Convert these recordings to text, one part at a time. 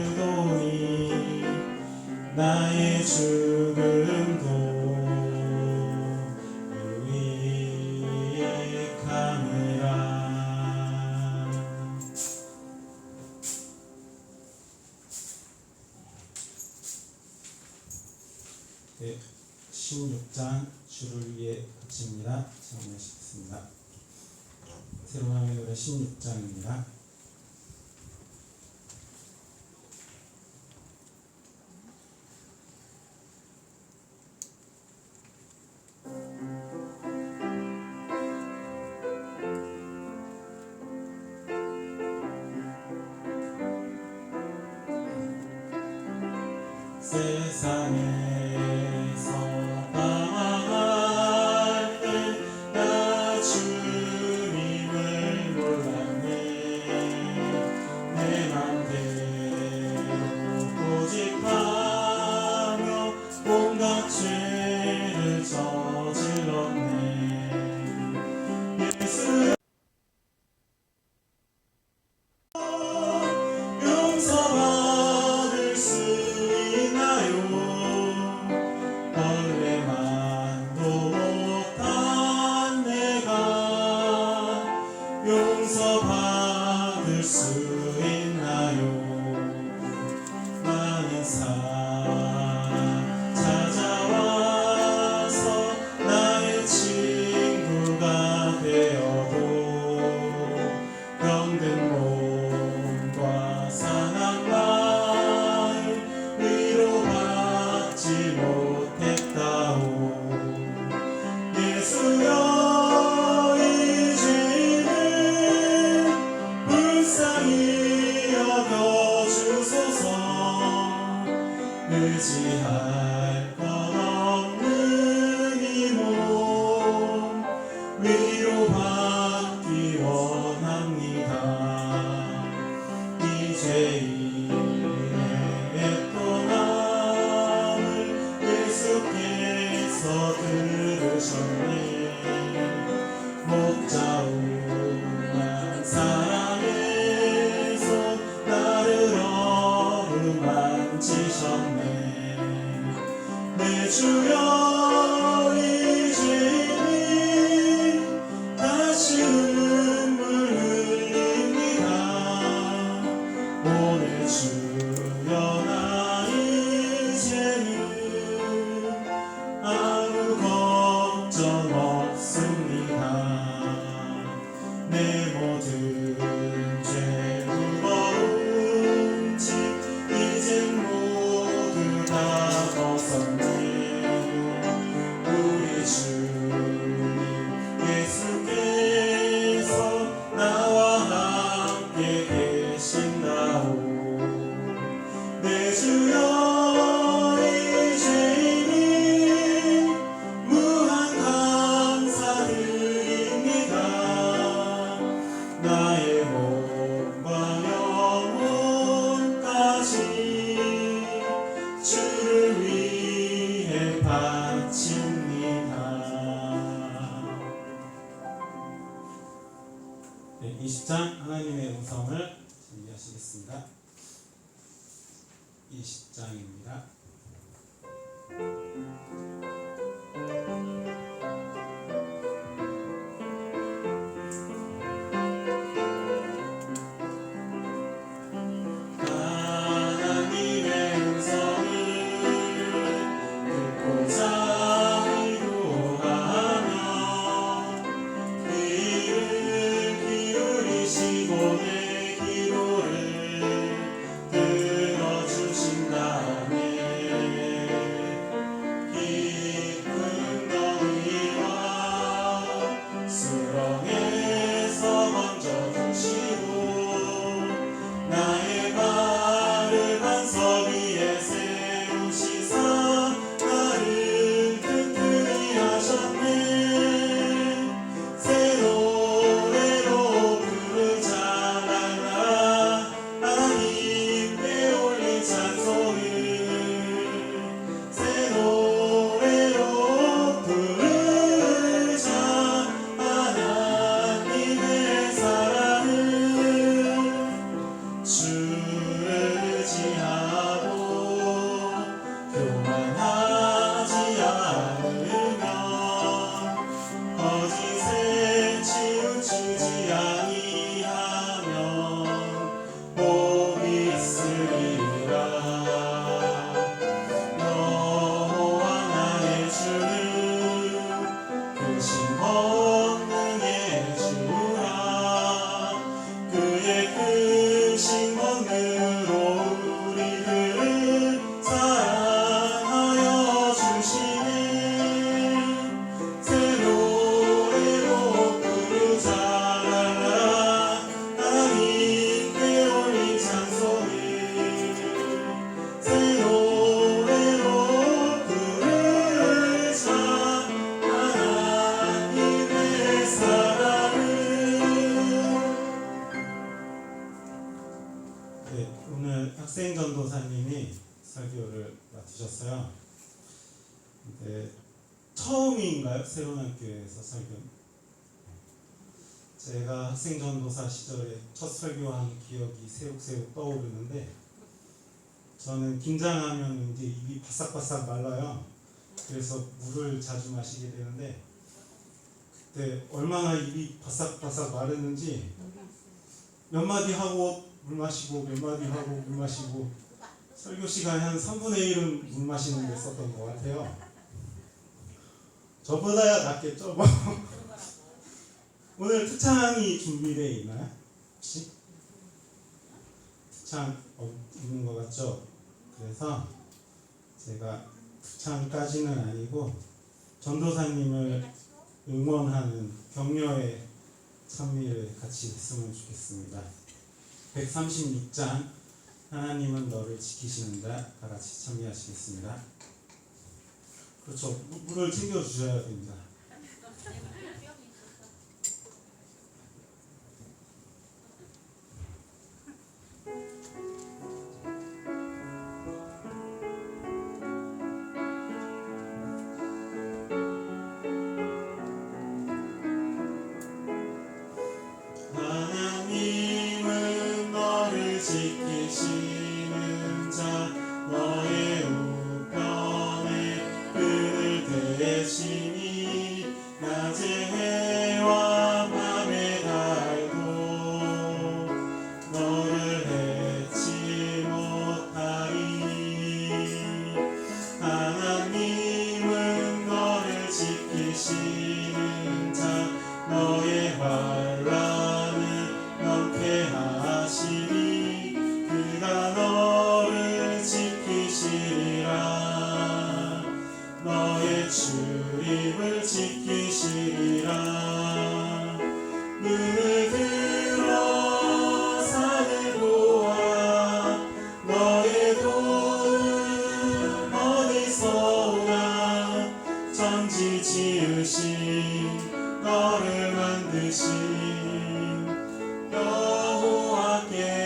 그리스도니 나의 죽음도 유익함이라. 네, 16장 주를 위해 바칩니다. 정리하시겠습니다. 새로운 하나님의 노래 16장입니다. 세상에서 방황할 때 나 주님을 몰랐네. 내 맘대로 고집하며 온갖 죄를 저질렀네. 예수 용서받을 수 있나요? 벌레만도 못한 내가 용서받을 수 있나요? 많은 사람 찾아와서 나의 친구가 되어도 병든 몸과 상한 마음 위로받지 못했다오. 예수여 이 죄를 불쌍히 여겨주소서. 의지할 것 없는 이 몸 위로받기 원합니다. 이 죄인의 애통함을 예수께서 들으셨네. 목자우만 사랑의 손 나를 어루만지셨네. 내 주여 이 죄인이 다시 눈물 흘립니다. 오늘 주여 나 이제는 아무 걱정 없습니다. 내 모든 죄 무거운 짐 이젠 모두 다 벗었네. 우리 주님 예수께서 나와 함께 계신다오. 내 주여 이 죄인이 무한 감사드립니다. 나의 몸과 영혼까지 주를 위해 바칩니다. 네, 20장 하나님의 음성을 준비하시겠습니다. 20장입니다. 하나님의 음성을 듣고자 기도하며 귀를 기울이시고 내 기도를 들어주신다네. 아니하면 복 있으리라. 여호와 나의 주는 크신 권능의 주라. 그의 크신 권능으로 우리들을 사랑하여 주시네. 새 노래로 부르자. 하나님께 올린 찬송을 새 노래로 부르자. 하나님의 사랑을. 네, 오늘 학생 전도사님이 설교를 맡으셨어요. 네, 처음인가요? 새로운 학교에서 설교? 제가 학생 전도사 시절에 첫 설교한 기억이 새록새록 떠오르는데, 저는 긴장하면 이제 입이 바싹바싹 말라요. 그래서 물을 자주 마시게 되는데, 그때 얼마나 입이 바싹바싹 마르는지 몇 마디 하고 물 마시고 몇 마디 하고 물 마시고, 설교 시간에 한 3분의 1은 물 마시는 데 썼던 것 같아요. 저보다야 낫겠죠? 뭐. 오늘 특창이 준비되어 있나요? 혹시? 특창 있는 것 같죠? 그래서 제가 특창까지는 아니고 전도사님을 응원하는 격려의 찬미를 같이 했으면 좋겠습니다. 136장 하나님은 너를 지키시는다. 다 같이 찬미하시겠습니다. 그렇죠. 물을 챙겨 주셔야 됩니다. 하나님은 너를 지키시는 자, 너의 우편에 그늘 대시니 낮에 해와 밤에 달도 너를 해치 못하리. 하나님은 너를 지키시는 자, 너의 환난을 명쾌하시니 그가 너를 지키시리라. 너의 출입을 지키시리라. 눈을 들어 산을 보아. 너의 도움 어디서 오나. 천지 지으신 너를 만드신 여호와께로다.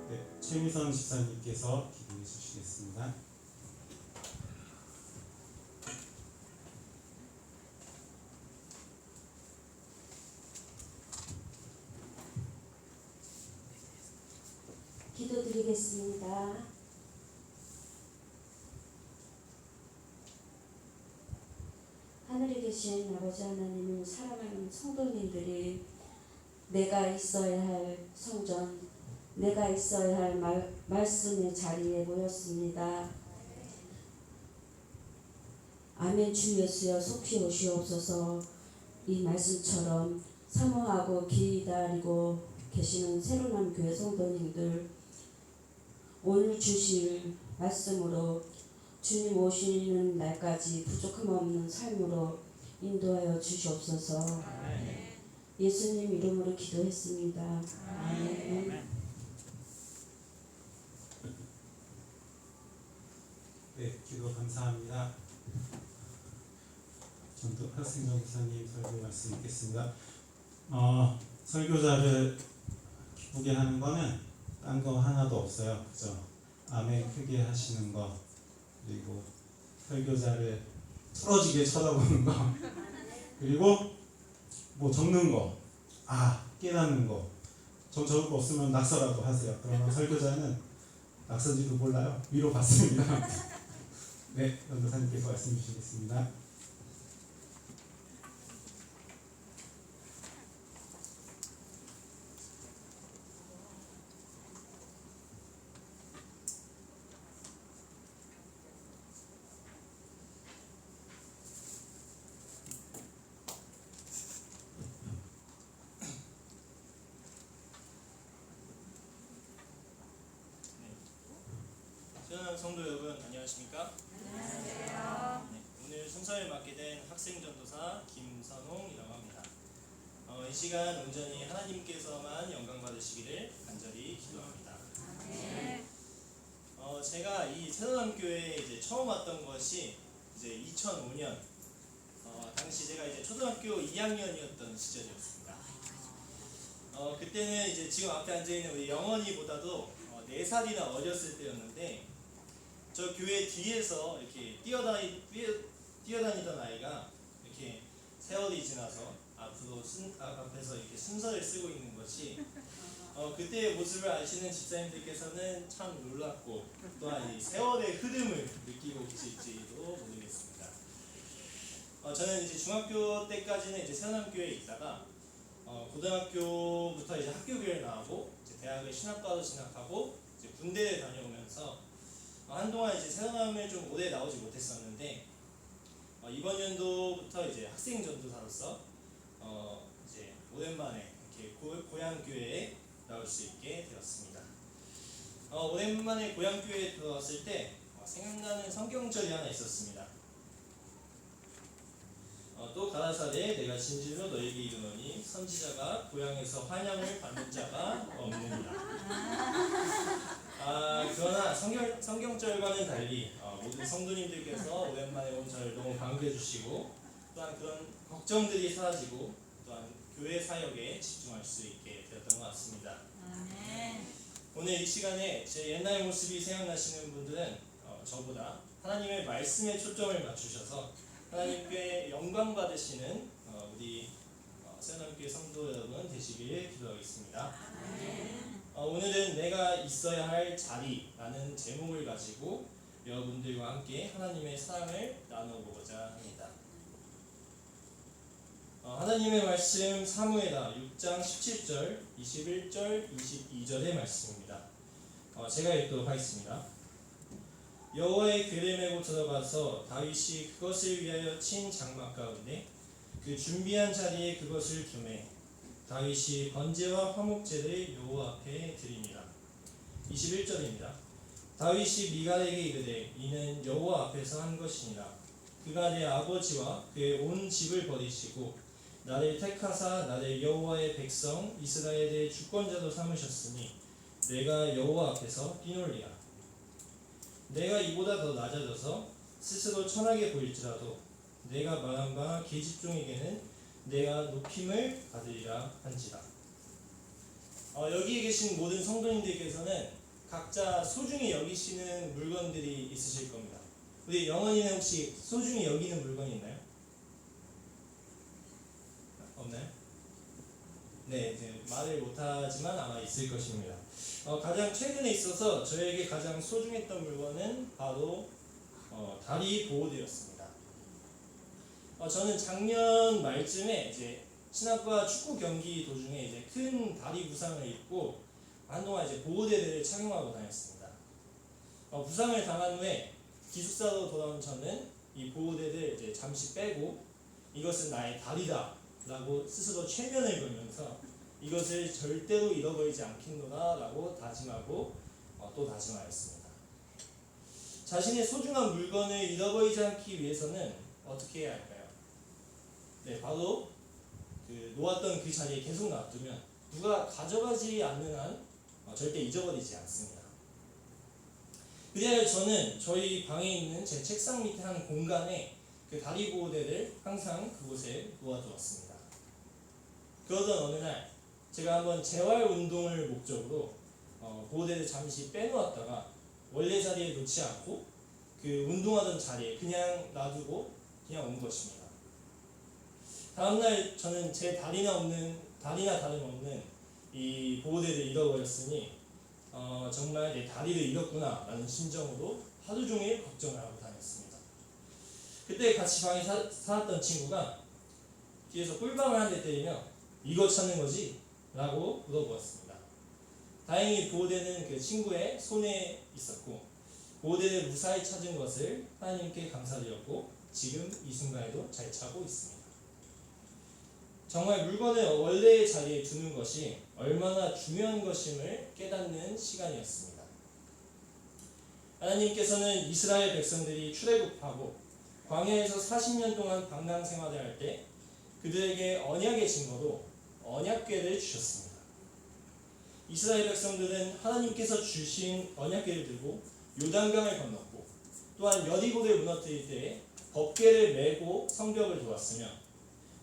네, 최미선 집사님께서 기도해 주시겠습니다. 기도드리겠습니다. 하늘에 계신 아버지 하나님은 사랑하는 성도님들이 내가 있어야 할 성전, 내가 있어야 할 말씀의 자리에 모였습니다. 아멘. 주 예수여 속히 오시옵소서. 이 말씀처럼 사모하고 기다리고 계시는 새로운 교회 성도님들, 오늘 주실 말씀으로 주님 오시는 날까지 부족함 없는 삶으로 인도하여 주시옵소서. 예수님 이름으로 기도했습니다. 아멘. 네, 기도 감사합니다. 전도 학생 전도사님 설교 말씀 읽겠습니다. 설교자를 기쁘게 하는 거는 딴 거 하나도 없어요. 그죠? 아멘 크게 하시는 거, 그리고 설교자를 틀어지게 쳐다보는 거, 그리고 뭐 적는 거, 깨닫는 거. 전 적을 거 없으면 낙서라도 하세요. 그러면 설교자는 낙서지도 몰라요. 위로 받습니다. 네, 전도사님께서 말씀 주시겠습니다. 사랑하는 성도 여러분, 안녕하십니까? 안녕하세요. 네, 오늘 순서를 맡게 된 학생전도사 김선홍이라고 합니다. 이 시간 온전히 하나님께서만 영광 받으시기를 간절히 기도합니다. 제가 이 새로남교회에 이제 처음 왔던 것이 이제 2005년 당시 제가 이제 초등학교 2학년이었던 시절이었습니다. 그때는 이제 지금 앞에 앉아 있는 우리 영원이보다도 4살이나 어렸을 때였는데 저 교회 뒤에서 이렇게 뛰어다니던 아이가 이렇게 세월이 지나서 앞에서 이렇게 순서를 쓰고 있는 것이 그때의 모습을 아시는 집사님들께서는 참 놀랍고 또한 이 세월의 흐름을 느끼고 계실지도 모르겠습니다. 저는 이제 중학교 때까지는 이제 새로남교회에 있다가 고등학교부터 이제 학교교회를 나오고 이제 대학을 신학과로 진학하고 이제 군대를 다녀오면서 한동안 이제 새로남을 좀 오래 나오지 못했었는데 이번 연도부터 이제 학생 전도사로서 이제 오랜만에 이렇게 고향 교회에 나올 수 있게 되었습니다. 오랜만에 고향 교회에 들어왔을 때 생각나는 성경절이 하나 있었습니다. 또 가라사대 내가 진실로 너에게 이르노니 선지자가 고향에서 환영을 받는 자가 없느니라. 그러나 성경절과는 달리 모든 성도님들께서 오랜만에 온 저를 너무 반겨해 주시고 또한 그런 걱정들이 사라지고 또한 교회 사역에 집중할 수 있게 되었던 것 같습니다. 오늘 이 시간에 제 옛날 모습이 생각나시는 분들은 저보다 하나님의 말씀에 초점을 맞추셔서 하나님께 영광 받으시는 우리 새로남교회 성도 여러분 되시길 기도하겠습니다. 오늘은 내가 있어야 할 자리라는 제목을 가지고 여러분들과 함께 하나님의 사랑을 나눠보고자 합니다. 하나님의 말씀 사무엘하 6장 17절, 21절, 22절의 말씀입니다. 제가 읽도록 하겠습니다. 여호와의 궤를 메고 들어가서 다윗이 그것을 위하여 친 장막 가운데 그 준비한 자리에 그것을 두매 다윗이 번제와 화목제를 여호와 앞에 드립니다. 21절입니다. 다윗이 미갈에게 이르되 이는 여호와 앞에서 한 것이니라. 그가 내 아버지와 그의 온 집을 버리시고 나를 택하사 나를 여호와의 백성 이스라엘의 주권자로 삼으셨으니 내가 여호와 앞에서 뛰놀리라. 내가 이보다 더 낮아져서 스스로 천하게 보일지라도 내가 말한 바 계집종에게는 내가 높임을 받으리라 한지라. 여기에 계신 모든 성도님들께서는 각자 소중히 여기시는 물건들이 있으실 겁니다. 우리 영원이는 혹시 소중히 여기는 물건이 있나요? 없나요? 네, 이제 말을 못하지만 아마 있을 것입니다. 가장 최근에 있어서 저에게 가장 소중했던 물건은 바로 다리 보호대였습니다. 저는 작년 말쯤에 이제 신학과 축구 경기 도중에 이제 큰 다리 부상을 입고 한동안 이제 보호대를 착용하고 다녔습니다. 부상을 당한 후에 기숙사로 돌아온 저는 이 보호대를 이제 잠시 빼고 이것은 나의 다리다라고 스스로 최면을 걸면서 이것을 절대로 잃어버리지 않겠노라라고 다짐하고 또 다짐하였습니다. 자신의 소중한 물건을 잃어버리지 않기 위해서는 어떻게 해야 할까요? 네, 바로 놓았던 그 자리에 계속 놔두면 누가 가져가지 않는 한 절대 잊어버리지 않습니다. 그래야 저는 저희 방에 있는 제 책상 밑에 한 공간에 그 다리 보호대를 항상 그곳에 놓아두었습니다. 그러던 어느 날 제가 한번 재활 운동을 목적으로 보호대를 잠시 빼놓았다가 원래 자리에 놓지 않고 그 운동하던 자리에 그냥 놔두고 그냥 온 것입니다. 다음날 저는 제 다리나 다름없는 이 보호대를 잃어버렸으니 정말 내 다리를 잃었구나 라는 심정으로 하루 종일 걱정을 하고 다녔습니다. 그때 같이 방에 살았던 친구가 뒤에서 꿀밤을 한 대 때리며 이거 찾는 거지? 라고 물어보았습니다. 다행히 보호대는 그 친구의 손에 있었고 보호대를 무사히 찾은 것을 하나님께 감사드렸고 지금 이 순간에도 잘 차고 있습니다. 정말 물건을 원래의 자리에 두는 것이 얼마나 중요한 것임을 깨닫는 시간이었습니다. 하나님께서는 이스라엘 백성들이 출애굽하고 광야에서 40년 동안 방랑 생활을 할 때 그들에게 언약의 증거로 언약궤를 주셨습니다. 이스라엘 백성들은 하나님께서 주신 언약궤를 들고 요단강을 건넜고 또한 여리고를 무너뜨릴 때 법궤를 메고 성벽을 도왔으며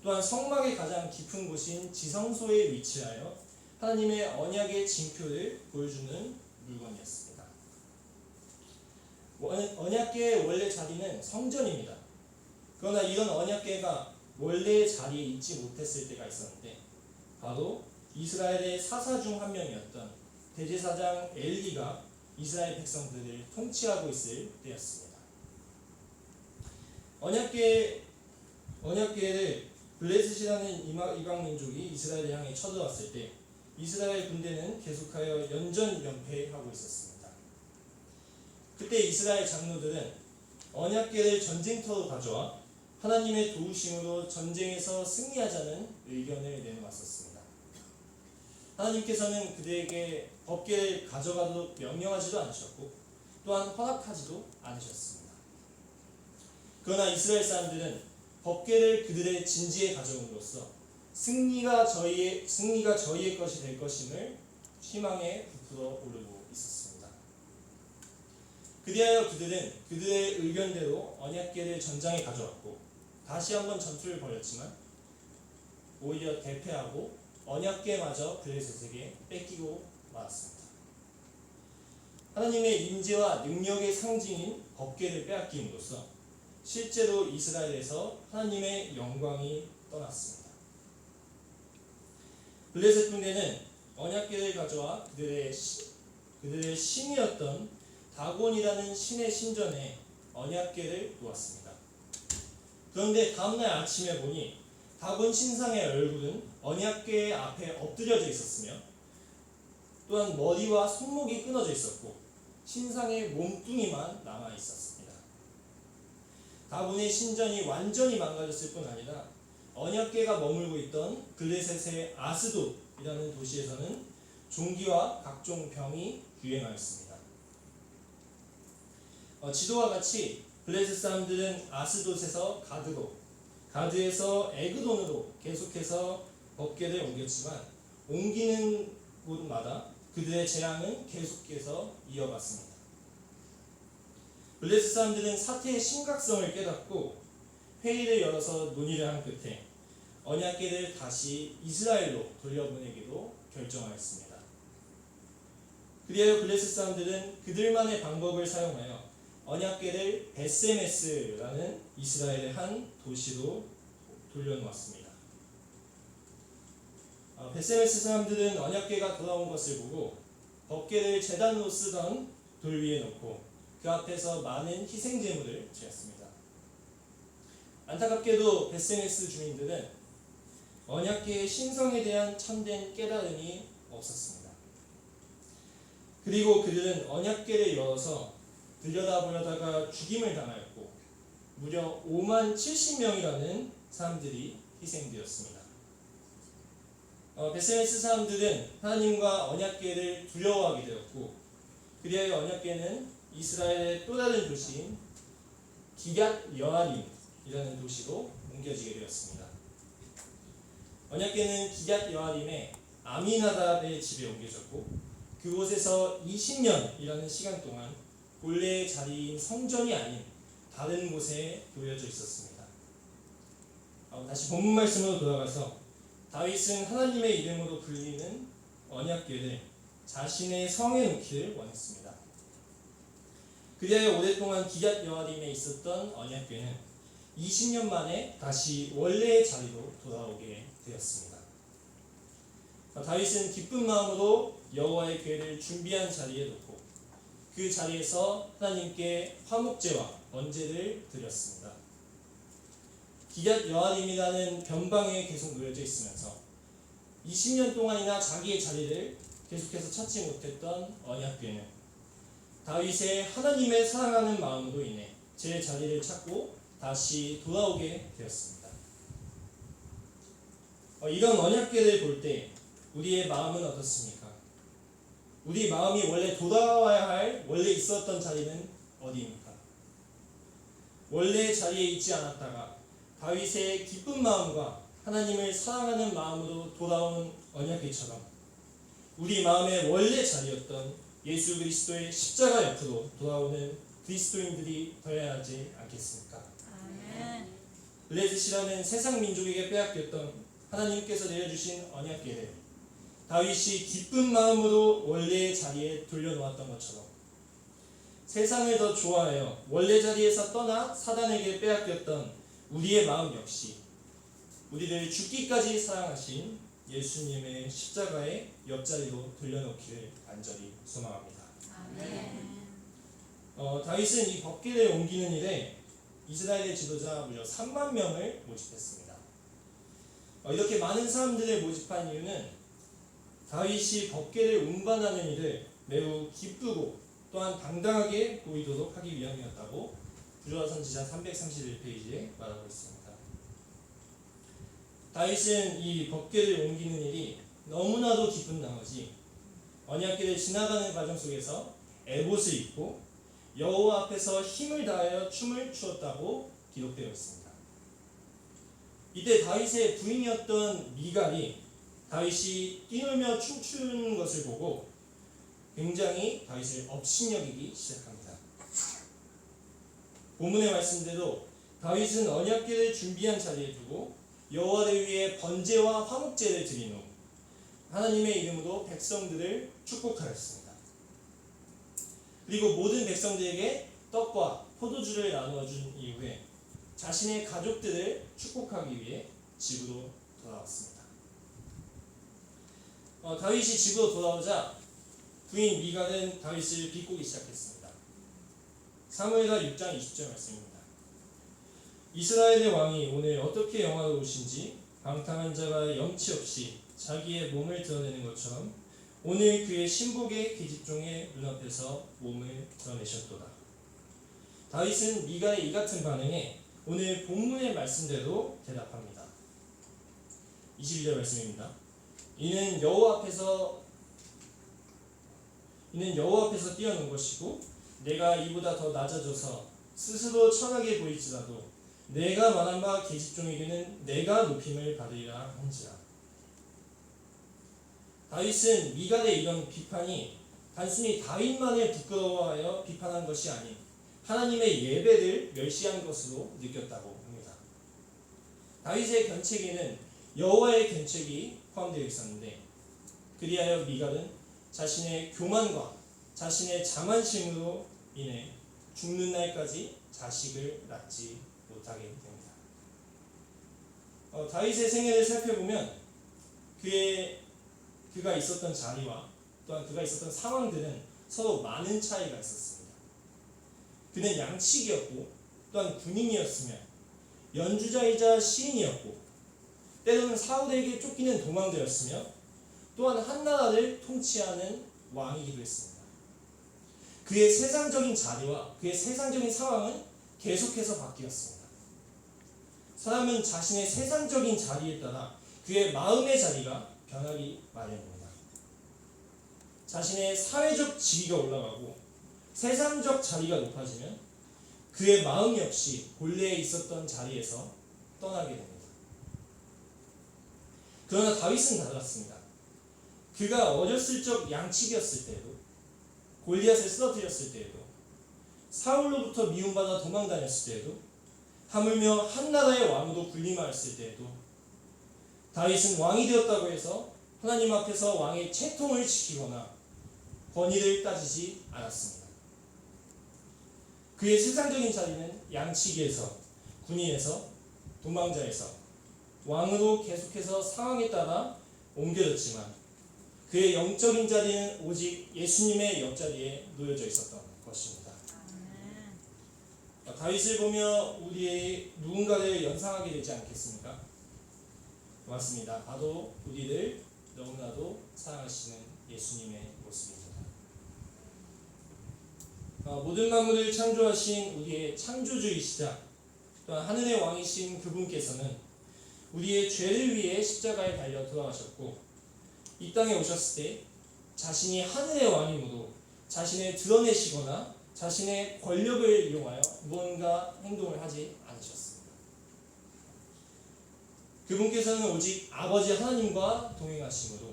또한 성막의 가장 깊은 곳인 지성소에 위치하여 하나님의 언약의 징표를 보여주는 물건이었습니다. 언약궤의 원래 자리는 성전입니다. 그러나 이런 언약궤가 원래 자리에 있지 못했을 때가 있었는데 바로 이스라엘의 사사 중 한 명이었던 대제사장 엘리가 이스라엘 백성들을 통치하고 있을 때였습니다. 언약궤를 블레셋이라는 이방 민족이 이스라엘을 향해 쳐들어왔을 때 이스라엘 군대는 계속하여 연전연패하고 있었습니다. 그때 이스라엘 장로들은 언약궤를 전쟁터로 가져와 하나님의 도우심으로 전쟁에서 승리하자는 의견을 내놓았었습니다. 하나님께서는 그들에게 법궤를 가져가도록 명령하지도 않으셨고 또한 허락하지도 않으셨습니다. 그러나 이스라엘 사람들은 법궤를 그들의 진지에 가져옴으로써 승리가 저희의 것이 될 것임을 희망에 부풀어 오르고 있었습니다. 그리하여 그들은 그들의 의견대로 언약궤를 전장에 가져왔고 다시 한번 전투를 벌였지만 오히려 대패하고 언약궤마저 블레셋에게 뺏기고 말았습니다. 하나님의 임재와 능력의 상징인 법궤를 빼앗김으로써 실제로 이스라엘에서 하나님의 영광이 떠났습니다. 블레셋 군대는 언약궤를 가져와 그들의 신이었던 다곤이라는 신의 신전에 언약궤를 놓았습니다. 그런데 다음날 아침에 보니 다곤 신상의 얼굴은 언약궤 앞에 엎드려져 있었으며 또한 머리와 손목이 끊어져 있었고 신상의 몸뚱이만 남아 있었습니다. 다곤의 신전이 완전히 망가졌을 뿐 아니라 언약궤가 머물고 있던 블레셋의 아스돗이라는 도시에서는 종기와 각종 병이 유행하였습니다. 지도와 같이 블레셋 사람들은 아스돗에서 가드로, 가드에서 에그돈으로 계속해서 법궤를 옮겼지만 옮기는 곳마다 그들의 재앙은 계속해서 이어갔습니다. 블레셋 사람들은 사태의 심각성을 깨닫고 회의를 열어서 논의를 한 끝에 언약궤를 다시 이스라엘로 돌려보내기로 결정하였습니다. 그리하여 블레셋 사람들은 그들만의 방법을 사용하여 언약궤를 베세메스라는 이스라엘의 한 도시로 돌려놓았습니다. 베세메스 사람들은 언약궤가 돌아온 것을 보고 법궤를 제단으로 쓰던 돌 위에 놓고 그 앞에서 많은 희생 제물을 드렸습니다. 안타깝게도 베세메스 주민들은 언약궤의 신성에 대한 참된 깨달음이 없었습니다. 그리고 그들은 언약궤를 열어서 들여다보려다가 죽임을 당하였고 무려 5만 70명이라는 사람들이 희생되었습니다. 베세메스 사람들은 하나님과 언약궤를 두려워하게 되었고 그리하여 언약궤는 이스라엘의 또 다른 도시인 기쟇 여아림이라는 도시로 옮겨지게 되었습니다. 언약궤는 기쟇 여아림의 아미나답의 집에 옮겨졌고 그곳에서 20년이라는 시간 동안 본래의 자리인 성전이 아닌 다른 곳에 놓여져 있었습니다. 다시 본문 말씀으로 돌아가서 다윗은 하나님의 이름으로 불리는 언약궤를 자신의 성에 놓기를 원했습니다. 그리하여 오랫동안 기쟇 여아림에 있었던 언약궤는 20년 만에 다시 원래의 자리로 돌아오게 되었습니다. 다윗은 기쁜 마음으로 여호와의 궤를 준비한 자리에 놓고 그 자리에서 하나님께 화목제와 번제를 드렸습니다. 기쟇 여아림이라는 변방에 계속 놓여져 있으면서 20년 동안이나 자기의 자리를 계속해서 찾지 못했던 언약궤는 다윗의 하나님의 사랑하는 마음으로 인해 제 자리를 찾고 다시 돌아오게 되었습니다. 이런 언약궤를 볼 때 우리의 마음은 어떻습니까? 우리 마음이 원래 돌아와야 할 원래 있었던 자리는 어디입니까? 원래 자리에 있지 않았다가 다윗의 기쁜 마음과 하나님을 사랑하는 마음으로 돌아온 언약궤처럼 우리 마음의 원래 자리였던 예수 그리스도의 십자가 옆으로 돌아오는 그리스도인들이 되어야 하지 않겠습니까? 블레셋이라는 세상 민족에게 빼앗겼던 하나님께서 내려주신 언약궤를 다윗이 기쁜 마음으로 원래의 자리에 돌려놓았던 것처럼 세상을 더 좋아하여 원래 자리에서 떠나 사단에게 빼앗겼던 우리의 마음 역시 우리를 죽기까지 사랑하신 예수님의 십자가의 옆자리로 돌려놓기를 간절히 소망합니다. 다윗은 이 법궤를 옮기는 일에 이스라엘의 지도자 무려 3만 명을 모집했습니다. 이렇게 많은 사람들을 모집한 이유는 다윗이 법궤를 운반하는 일을 매우 기쁘고 또한 당당하게 보이도록 하기 위함이었다고 구조화 선지자 331페이지에 말하고 있습니다. 다윗은 이 법궤를 옮기는 일이 너무나도 기쁜 나머지 언약궤를 지나가는 과정 속에서 에봇을 입고 여호와 앞에서 힘을 다하여 춤을 추었다고 기록되어 있습니다. 이때 다윗의 부인이었던 미갈이 다윗이 뛰놀며 춤추는 것을 보고 굉장히 다윗을 업신여기기 시작합니다. 본문의 말씀대로 다윗은 언약궤를 준비한 자리에 두고 여호와를 위해 번제와 화목제를 드린 후 하나님의 이름으로 백성들을 축복하였습니다. 그리고 모든 백성들에게 떡과 포도주를 나누어 준 이후에 자신의 가족들을 축복하기 위해 집으로 돌아왔습니다. 다윗이 집으로 돌아오자 부인 미갈은 다윗을 비꼬기 시작했습니다. 사무엘하 6장 20절 말씀입니다. 이스라엘의 왕이 오늘 어떻게 영화로우신지 방탕한 자가 염치 없이 자기의 몸을 드러내는 것처럼 오늘 그의 신복의 계집종의 눈앞에서 몸을 드러내셨도다. 다윗은 미갈의 이 같은 반응에 오늘 본문의 말씀대로 대답합니다. 22절 말씀입니다. 이는 여호와 앞에서 뛰어놓은 것이고 내가 이보다 더 낮아져서 스스로 천하게 보일지라도 내가 말한 바 계집종에게는 내가 높임을 받으리라 한지라. 다윗은 미갈의 이런 비판이 단순히 다윗만을 부끄러워하여 비판한 것이 아닌 하나님의 예배를 멸시한 것으로 느꼈다고 합니다. 다윗의 견책에는 여호와의 견책이 포함되어 있었는데 그리하여 미갈은 자신의 교만과 자신의 자만심으로 인해 죽는 날까지 자식을 낳지 못하게 됩니다. 다윗의 생애를 살펴보면 그가 있었던 자리와 또한 그가 있었던 상황들은 서로 많은 차이가 있었습니다. 그는 양치기였고 또한 군인이었으며 연주자이자 시인이었고 때로는 사울에게 쫓기는 도망자였으며 또한 한 나라를 통치하는 왕이기도 했습니다. 그의 세상적인 자리와 그의 세상적인 상황은 계속해서 바뀌었습니다. 사람은 자신의 세상적인 자리에 따라 그의 마음의 자리가 변하기 마련입니다. 자신의 사회적 지위가 올라가고 세상적 자리가 높아지면 그의 마음 역시 본래에 있었던 자리에서 떠나게 됩니다. 그러나 다윗은 달랐습니다. 그가 어렸을 적 양치기였을 때에도 골리앗을 쓰러뜨렸을 때에도 사울로부터 미움받아 도망다녔을 때에도 하물며 한 나라의 왕으로 군림하였을 때에도 다윗은 왕이 되었다고 해서 하나님 앞에서 왕의 채통을 지키거나 권위를 따지지 않았습니다. 그의 세상적인 자리는 양치기에서 군인에서 도망자에서 왕으로 계속해서 상황에 따라 옮겨졌지만 그의 영적인 자리는 오직 예수님의 옆자리에 놓여져 있었던 것입니다. 다윗을 보며 우리의 누군가를 연상하게 되지 않겠습니까? 맞습니다. 바로 우리를 너무나도 사랑하시는 예수님의 모습입니다. 모든 만물을 창조하신 우리의 창조주이시자 또한 하늘의 왕이신 그분께서는 우리의 죄를 위해 십자가에 달려 돌아가셨고 이 땅에 오셨을 때 자신이 하늘의 왕이므로 자신을 드러내시거나 자신의 권력을 이용하여 무언가 행동을 하지 않으셨습니다. 그분께서는 오직 아버지 하나님과 동행하심으로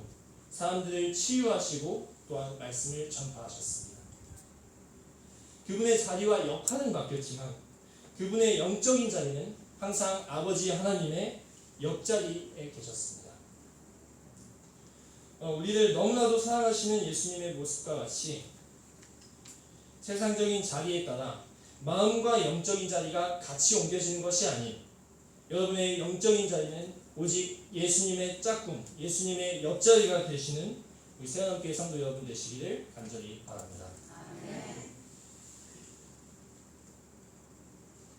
사람들을 치유하시고 또한 말씀을 전파하셨습니다. 그분의 자리와 역할은 바뀌었지만 그분의 영적인 자리는 항상 아버지 하나님의 옆자리에 계셨습니다. 우리를 너무나도 사랑하시는 예수님의 모습과 같이 세상적인 자리에 따라 마음과 영적인 자리가 같이 옮겨지는 것이 아닌 여러분의 영적인 자리는 오직 예수님의 짝꿍, 예수님의 옆자리가 되시는 우리 새하나님교회 성도 여러분 되시기를 간절히 바랍니다.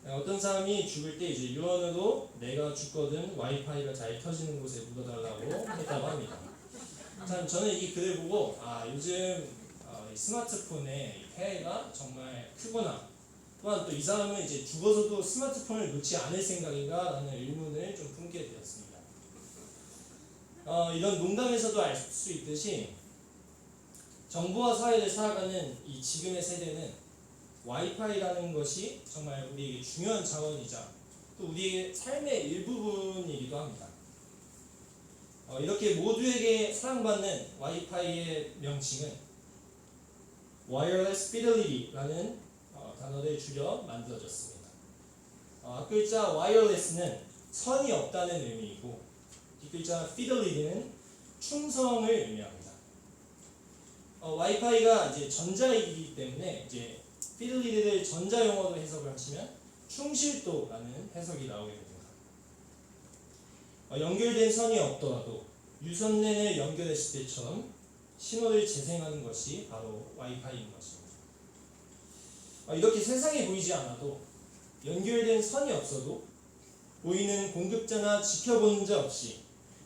어떤 사람이 죽을 때 이제 유언으로 내가 죽거든 와이파이가 잘 터지는 곳에 묻어달라고 했다고 합니다. 참 저는 이 글을 보고 요즘 이 스마트폰의 폐해가 정말 크구나. 또한 또 이 사람은 이제 죽어서도 스마트폰을 놓지 않을 생각인가라는 의문을 좀 품게 되었습니다. 이런 농담에서도 알 수 있듯이 정보화 사회를 살아가는 이 지금의 세대는 와이파이라는 것이 정말 우리에게 중요한 자원이자 또 우리의 삶의 일부분이기도 합니다. 이렇게 모두에게 사랑받는 와이파이의 명칭은 Wireless Fidelity라는 단어를 줄여 만들어졌습니다. 앞글자 Wireless는 선이 없다는 의미이고 뒷글자 Fidelity는 충성을 의미합니다. 와이파이가 이제 전자이기 때문에 이제 피들리티를 전자 용어로 해석을 하시면 충실도라는 해석이 나오게 됩니다. 연결된 선이 없더라도 유선랜을 연결했을 때처럼 신호를 재생하는 것이 바로 와이파이인 것입니다. 이렇게 세상에 보이지 않아도 연결된 선이 없어도 보이는 공급자나 지켜보는 자 없이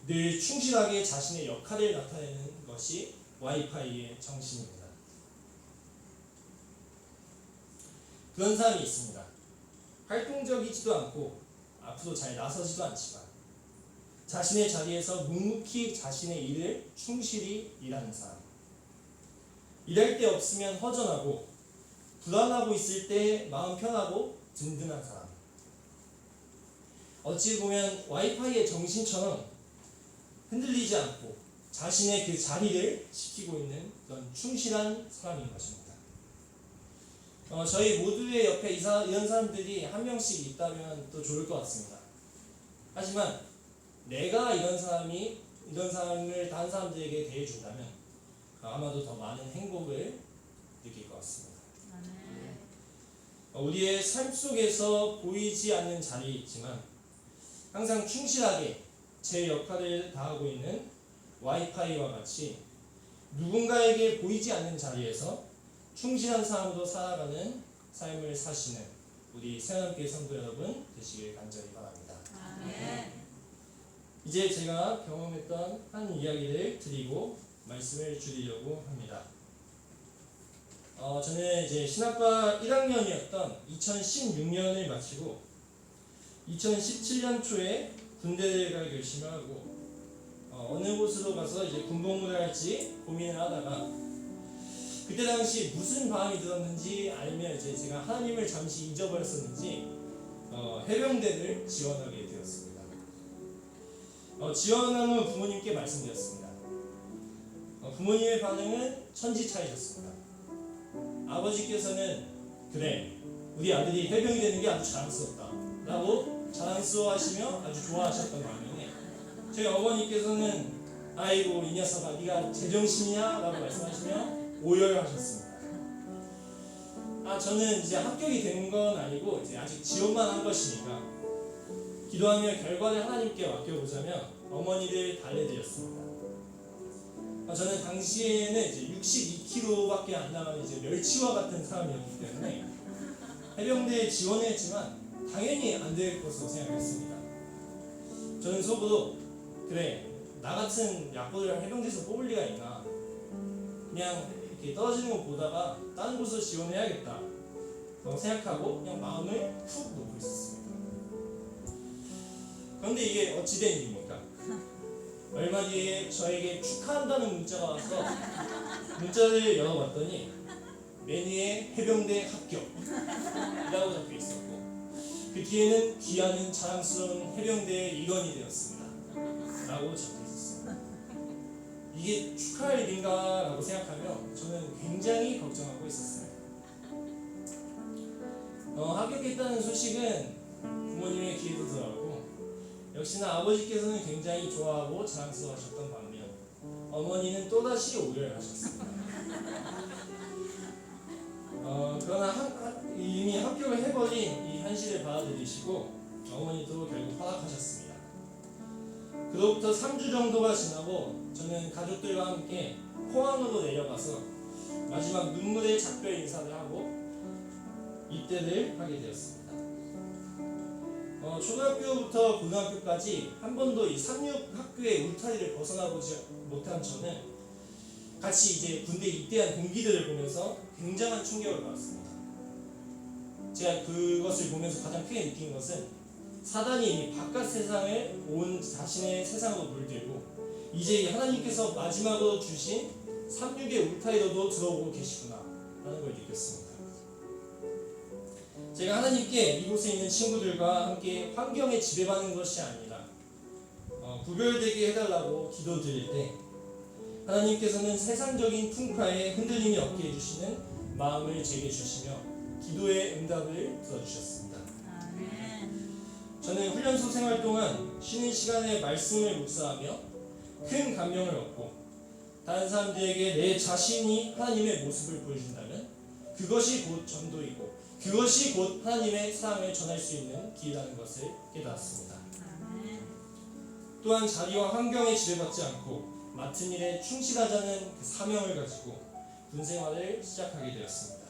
늘 충실하게 자신의 역할을 나타내는 것이 와이파이의 정신입니다. 그런 사람이 있습니다. 활동적이지도 않고 앞으로 잘 나서지도 않지만 자신의 자리에서 묵묵히 자신의 일을 충실히 일하는 사람. 일할 때 없으면 허전하고 불안하고 있을 때 마음 편하고 든든한 사람. 어찌 보면 와이파이의 정신처럼 흔들리지 않고 자신의 그 자리를 지키고 있는 그런 충실한 사람인 것입니다. 저희 모두의 옆에 이런 사람들이 한 명씩 있다면 또 좋을 것 같습니다. 하지만 내가 이런 사람을 다른 사람들에게 대해준다면 아마도 더 많은 행복을 느낄 것 같습니다. 우리의 삶 속에서 보이지 않는 자리에 있지만 항상 충실하게 제 역할을 다하고 있는 와이파이와 같이 누군가에게 보이지 않는 자리에서 충실한 삶으로 살아가는 삶을 사시는 우리 새하나님교회 성도 여러분 되시길 간절히 바랍니다. 이제 제가 경험했던 한 이야기를 드리고 말씀을 줄이려고 합니다. 저는 이제 신학과 1학년이었던 2016년을 마치고 2017년 초에 군대를 갈 결심을 하고 어느 곳으로 가서 이제 군복무를 할지 고민을 하다가 그때 당시 무슨 마음이 들었는지 아니면 이제 제가 하나님을 잠시 잊어버렸었는지 해병대를 지원하게 되었습니다. 지원한 후 부모님께 말씀드렸습니다. 부모님의 반응은 천지차이셨습니다. 아버지께서는 그래 우리 아들이 해병이 되는 게 아주 자랑스럽다 라고 자랑스러워하시며 아주 좋아하셨던 반면에 저희 어머니께서는 아이고 이 녀석아 네가 제정신이야 라고 말씀하시며 오열하셨습니다. 저는 이제 합격이 된 건 아니고 이제 아직 지원만 한 것이니까 기도하며 결과를 하나님께 맡겨보자며 어머니를 달래드렸습니다. 저는 당시에는 이제 62kg밖에 안 나가는 이제 멸치와 같은 사람이었기 때문에 해병대에 지원을 했지만 당연히 안 될 것으로 생각했습니다. 저는 속으로 그래 나 같은 약고를 해병대에서 뽑을 리가 있나 그냥 이렇게 떨어지는 거 보다가 다른 곳으로 지원해야겠다 생각하고 그냥 마음을 푹 놓고 있었습니다. 그런데 이게 어찌된 일입니까? 얼마 뒤에 저에게 축하한다는 문자가 와서 문자를 열어봤더니 메뉴에 해병대 합격이라고 적혀 있었고 그 뒤에는 귀하는 자랑스러운 해병대의 일원이 되었습니다 라고 적혀 있었습니다. 이게 축하할 일인가 라고 생각하며 저는 굉장히 걱정하고 있었어요. 합격했다는 소식은 부모님의 귀에도 들어가고 역시나 아버지께서는 굉장히 좋아하고 자랑스러워하셨던 반면 어머니는 또다시 오해를 하셨습니다. 그러나 이미 합격을 해버린 이 현실을 받아들이시고 어머니도 결국 허락하셨습니다. 그로부터 3주 정도가 지나고 저는 가족들과 함께 포항으로 내려가서 마지막 눈물의 작별 인사를 하고 입대를 하게 되었습니다. 초등학교부터 고등학교까지 한 번도 이 상륙학교의 울타리를 벗어나보지 못한 저는 같이 이제 군대에 입대한 동기들을 보면서 굉장한 충격을 받았습니다. 제가 그것을 보면서 가장 크게 느낀 것은 사단이 이미 바깥 세상을 온 자신의 세상으로 물들고 이제 이 하나님께서 마지막으로 주신 상륙의 울타리로도 들어오고 계시구나 라는 걸 느꼈습니다. 제가 하나님께 이곳에 있는 친구들과 함께 환경에 지배받는 것이 아니라 구별되게 해달라고 기도드릴 때 하나님께서는 세상적인 풍파에 흔들림이 없게 해주시는 마음을 제게 주시며 기도의 응답을 들어주셨습니다. 저는 훈련소 생활 동안 쉬는 시간에 말씀을 묵상하며 큰 감명을 얻고 다른 사람들에게 내 자신이 하나님의 모습을 보여준다면 그것이 곧 전도이고 그것이 곧 하나님의 사랑을 전할 수 있는 길이라는 것을 깨달았습니다. 또한 자리와 환경에 지배받지 않고 맡은 일에 충실하자는 그 사명을 가지고 군 생활을 시작하게 되었습니다.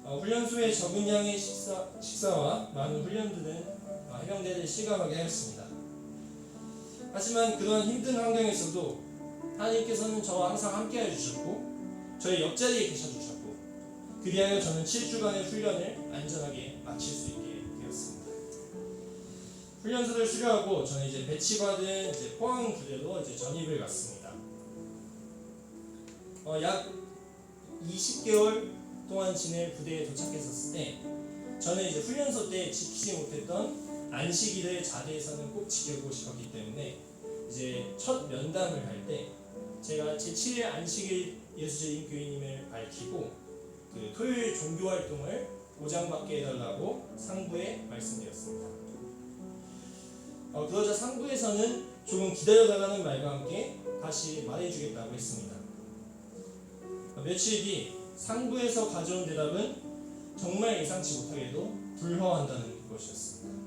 훈련소의 적은 양의 식사와 많은 훈련들은 해병대를 실감하게 하였습니다. 하지만 그러한 힘든 환경에서도 하나님께서는 저와 항상 함께해 주셨고 저의 옆자리에 계셔주셨고 그리하여 저는 7주간의 훈련을 안전하게 마칠 수 있게 되었습니다. 훈련소를 수료하고 저는 이제 배치받은 이제 포항 부대로 이제 전입을 갔습니다. 약 20개월 동안 지낼 부대에 도착했었을 때 저는 이제 훈련소 때 지키지 못했던 안식일을 자대에서는 꼭 지키고 싶었기 때문에 이제 첫 면담을 할 때 제가 제7일 안식일 예수제인 교인님을 밝히고 그 토요일 종교 활동을 보장받게 해달라고 상부에 말씀드렸습니다. 그러자 상부에서는 조금 기다려달라는 말과 함께 다시 말해주겠다고 했습니다. 며칠 뒤 상부에서 가져온 대답은 정말 예상치 못하게도 불허한다는 것이었습니다.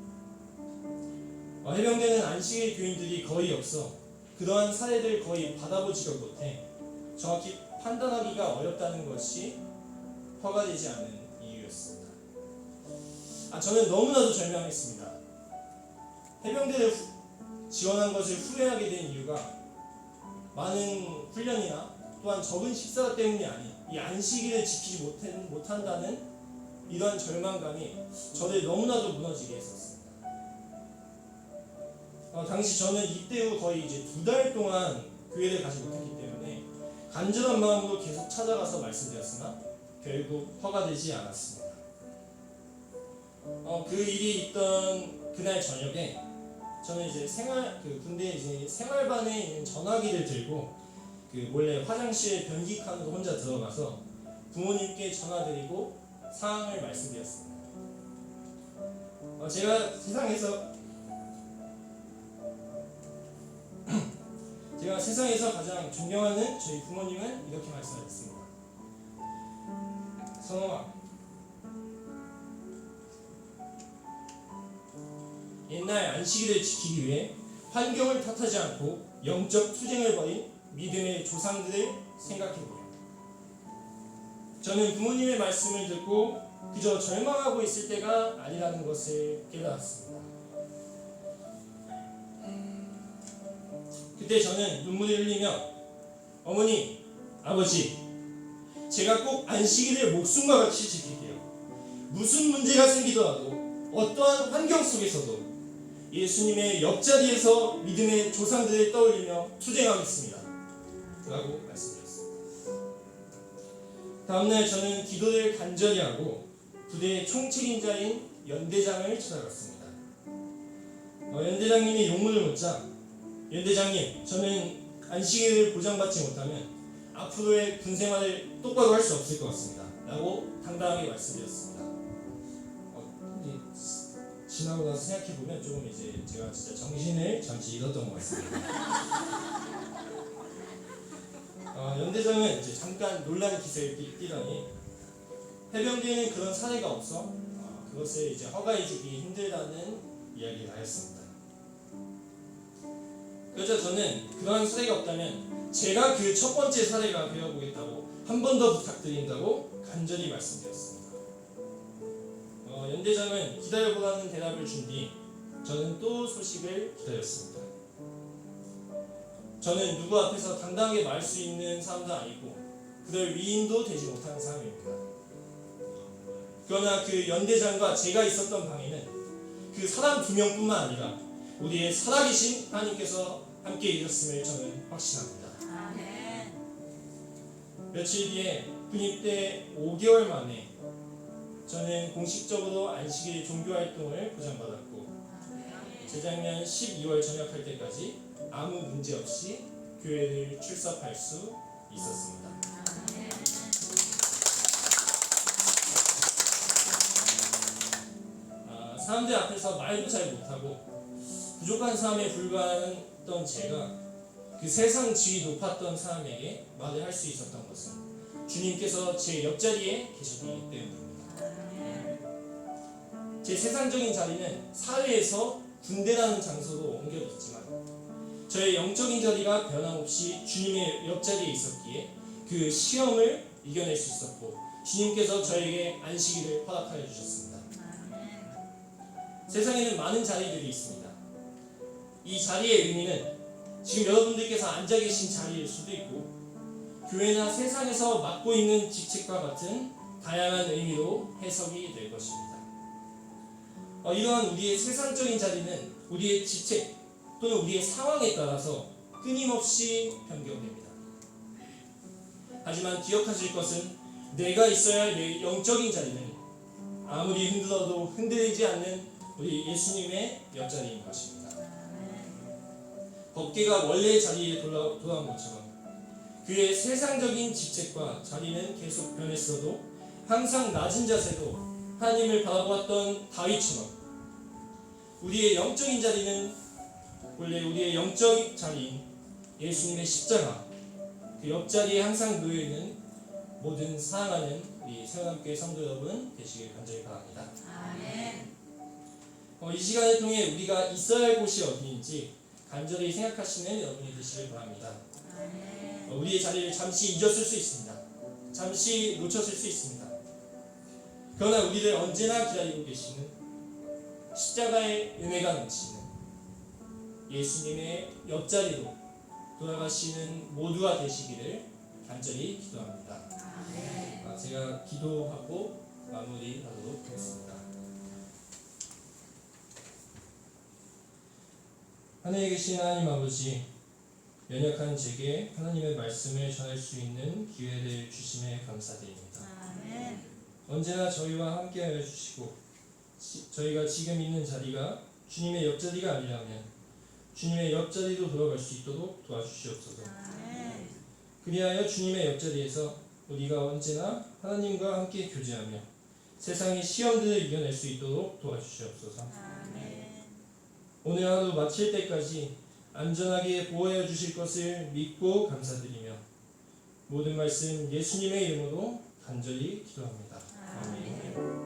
해병대는 안식일 교인들이 거의 없어 그러한 사례를 거의 받아보지도 못해 정확히 판단하기가 어렵다는 것이 허가되지 않는 이유였습니다. 저는 너무나도 절망했습니다. 해병대를 지원한 것을 후회하게 된 이유가 많은 훈련이나 또한 적은 식사 때문이 아닌 이 안식일을 지키지 못한다는 이러한 절망감이 저를 너무나도 무너지게 했었습니다. 당시 저는 입대 후 거의 이제 2달 동안 교회를 가지 못했기 때문에 간절한 마음으로 계속 찾아가서 말씀드렸으나 결국 허가되지 않았습니다. 그 일이 있던 그날 저녁에 저는 이제 군대 이제 생활반에 있는 전화기를 들고 몰래 화장실 변기 칸으로 혼자 들어가서 부모님께 전화드리고 상황을 말씀드렸습니다. 제가 세상에서 가장 존경하는 저희 부모님은 이렇게 말씀하셨습니다. 선홍아, 옛날 안식일을 지키기 위해 환경을 탓하지 않고 영적 투쟁을 벌인 믿음의 조상들을 생각해보라. 저는 부모님의 말씀을 듣고 그저 절망하고 있을 때가 아니라는 것을 깨달았습니다. 그때 저는 눈물을 흘리며 어머니, 아버지, 제가 꼭 안식일을 목숨과 같이 지킬게요. 무슨 문제가 생기더라도 어떠한 환경 속에서도 예수님의 옆자리에서 믿음의 조상들을 떠올리며 투쟁하겠습니다. 라고 말씀드렸습니다. 다음날 저는 기도를 간절히 하고 부대의 총책임자인 연대장을 찾아갔습니다. 연대장님이 용문을 묻자 연대장님, 저는 안식일을 보장받지 못하면 앞으로의 군 생활을 똑바로 할 수 없을 것 같습니다. 라고 당당하게 말씀드렸습니다. 지나고 나서 생각해보면 조금 이제 제가 진짜 정신을 잠시 잃었던 것 같습니다. 연대장은 이제 잠깐 놀란 기세를 띠더니 해병대에는 그런 사례가 없어 그것을 이제 허가해주기 힘들다는 이야기를 하였습니다. 그래서 저는 그러한 사례가 없다면 제가 그 첫 번째 사례가 되어보겠다고 한 번 더 부탁드린다고 간절히 말씀드렸습니다. 연대장은 기다려보라는 대답을 준 뒤 저는 또 소식을 기다렸습니다. 저는 누구 앞에서 당당하게 말할 수 있는 사람도 아니고 그럴 위인도 되지 못하는 사람입니다. 그러나 그 연대장과 제가 있었던 방에는 그 사람 2명뿐만 아니라 우리의 살아계신 하나님께서 함께 계셨음을 저는 확신합니다. 아멘. 며칠 뒤에 군입 때 5개월 만에 저는 공식적으로 안식일 종교활동을 보장받았고 재작년 12월 전역할 때까지 아무 문제 없이 교회를 출석할 수 있었습니다. 사람들 앞에서 말도 잘 못하고 부족한 사람에 불과했던 제가 그 세상 지위 높았던 사람에게 말을 할 수 있었던 것은 주님께서 제 옆자리에 계셨기 때문입니다. 제 세상적인 자리는 사회에서 군대라는 장소로 옮겨졌지만 저의 영적인 자리가 변함없이 주님의 옆자리에 있었기에 그 시험을 이겨낼 수 있었고 주님께서 저에게 안식일을 허락하여 주셨습니다. 세상에는 많은 자리들이 있습니다. 이 자리의 의미는 지금 여러분들께서 앉아 계신 자리일 수도 있고 교회나 세상에서 맡고 있는 직책과 같은 다양한 의미로 해석이 될 것입니다. 이러한 우리의 세상적인 자리는 우리의 직책 또는 우리의 상황에 따라서 끊임없이 변경됩니다. 하지만 기억하실 것은 내가 있어야 할 내 영적인 자리는 아무리 흔들어도 흔들리지 않는 우리 예수님의 옆자리인 것입니다. 법궤가 원래의 자리에 돌아온 것처럼 그의 세상적인 직책과 자리는 계속 변했어도 항상 낮은 자세로 하나님을 바라보았던 다윗처럼 우리의 영적인 자리는 원래 우리의 영적 자리인 예수님의 십자가 그 옆자리에 항상 놓여있는 모든 사랑하는 우리 세원함교회 성도 여러분 되시길 간절히 바랍니다. 아멘. 이 시간을 통해 우리가 있어야 할 곳이 어디인지 간절히 생각하시는 여러분이 되시길 바랍니다. 아멘. 우리의 자리를 잠시 잊었을 수 있습니다. 잠시 놓쳤을 수 있습니다. 그러나 우리를 언제나 기다리고 계시는 십자가의 은혜가 넘치는 예수님의 옆자리로 돌아가시는 모두가 되시기를 간절히 기도합니다. 아멘. 제가 기도하고 마무리하도록 하겠습니다. 하늘에 계신 하나님 아버지, 연약한 제게 하나님의 말씀을 전할 수 있는 기회를 주심에 감사드립니다. 아멘. 언제나 저희와 함께하여 주시고 저희가 지금 있는 자리가 주님의 옆자리가 아니라면 주님의 옆자리로 돌아갈 수 있도록 도와주시옵소서. 아멘. 그리하여 주님의 옆자리에서 우리가 언제나 하나님과 함께 교제하며 세상의 시험들을 이겨낼 수 있도록 도와주시옵소서. 아멘. 오늘 하루 마칠 때까지 안전하게 보호해 주실 것을 믿고 감사드리며 모든 말씀 예수님의 이름으로 간절히 기도합니다. 아멘.